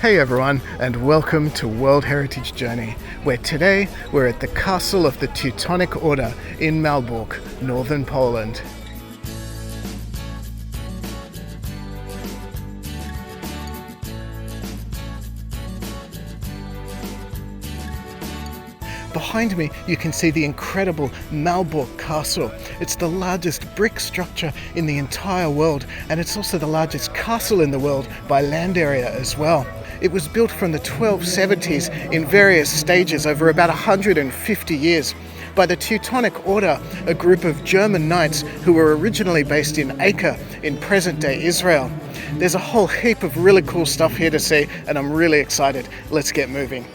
Hey everyone, and welcome to World Heritage Journey, where today we're at the castle of the Teutonic Order in Malbork, northern Poland. Behind me you can see the incredible Malbork Castle. It's the largest brick structure in the entire world, and it's also the largest castle in the world by land area as well. It was built from the 1270s in various stages over about 150 years by the Teutonic Order, a group of German knights who were originally based in Acre in present-day Israel. There's a whole heap of really cool stuff here to see, and I'm really excited. Let's get moving.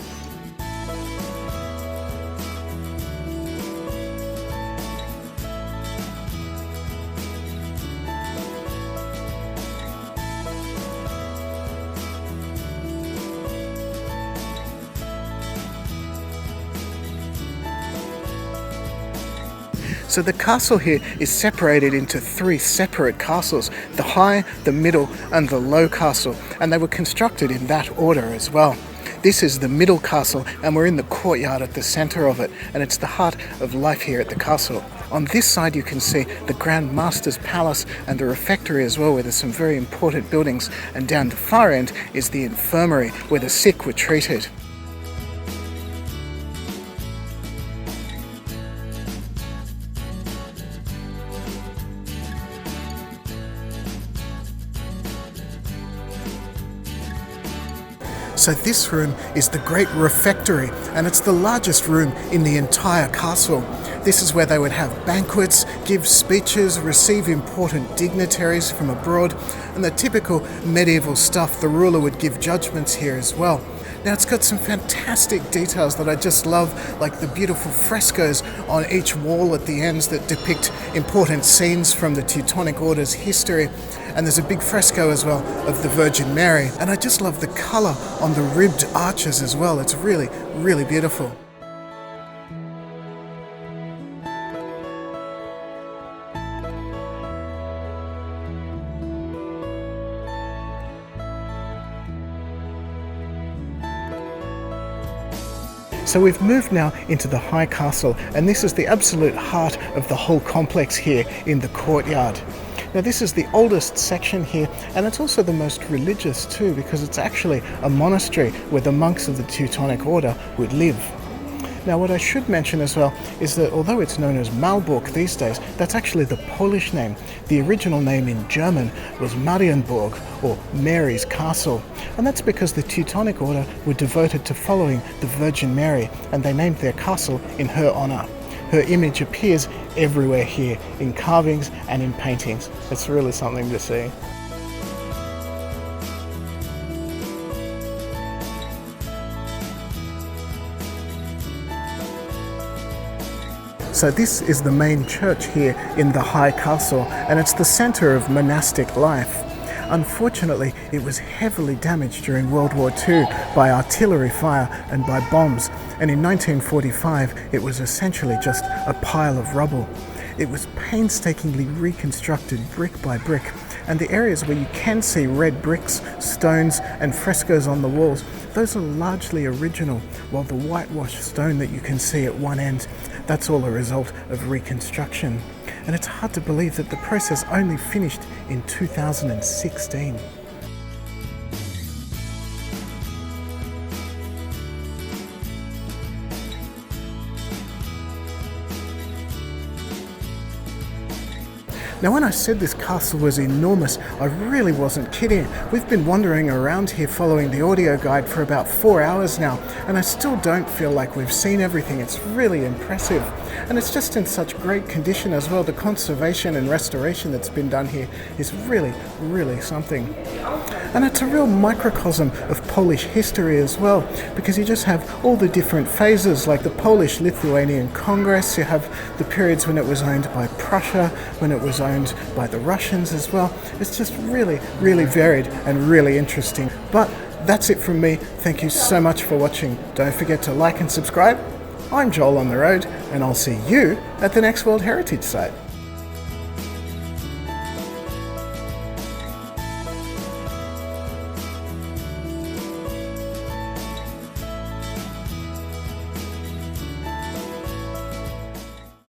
So the castle here is separated into three separate castles, the high, the middle and the low castle, and they were constructed in that order as well. This is the middle castle, and we're in the courtyard at the centre of it, and it's the heart of life here at the castle. On this side you can see the Grand Master's Palace and the Refectory as well, where there's some very important buildings, and down the far end is the Infirmary, where the sick were treated. So this room is the Great Refectory, and it's the largest room in the entire castle. This is where they would have banquets, give speeches, receive important dignitaries from abroad, and the typical medieval stuff. The ruler would give judgments here as well. Now it's got some fantastic details that I just love, like the beautiful frescoes on each wall at the ends that depict important scenes from the Teutonic Order's history. And there's a big fresco as well of the Virgin Mary. And I just love the colour on the ribbed arches as well. It's really, really beautiful. So we've moved now into the High Castle, and this is the absolute heart of the whole complex here in the courtyard. Now this is the oldest section here, and it's also the most religious too, because it's actually a monastery where the monks of the Teutonic Order would live. Now what I should mention as well is that although it's known as Malbork these days, that's actually the Polish name. The original name in German was Marienburg, or Mary's Castle, and that's because the Teutonic Order were devoted to following the Virgin Mary, and they named their castle in her honour. Her image appears everywhere here, in carvings and in paintings. It's really something to see. So this is the main church here in the High Castle, and it's the centre of monastic life. Unfortunately, it was heavily damaged during World War II by artillery fire and by bombs, and in 1945 it was essentially just a pile of rubble. It was painstakingly reconstructed brick by brick, and the areas where you can see red bricks, stones and frescoes on the walls, those are largely original, while the whitewashed stone that you can see at one end, that's all a result of reconstruction. And it's hard to believe that the process only finished in 2016. Now when I said this castle was enormous, I really wasn't kidding. We've been wandering around here following the audio guide for about 4 hours now, and I still don't feel like we've seen everything. It's really impressive. And it's just in such great condition as well. The conservation and restoration that's been done here is really, really something. And it's a real microcosm of Polish history as well, because you just have all the different phases, like the Polish-Lithuanian Congress. You have the periods when it was owned by Prussia, when it was owned by the Russians as well. It's just really, really varied and really interesting. But that's it from me. Thank you so much for watching. Don't forget to like and subscribe. I'm Joel on the road, and I'll see you at the next World Heritage Site.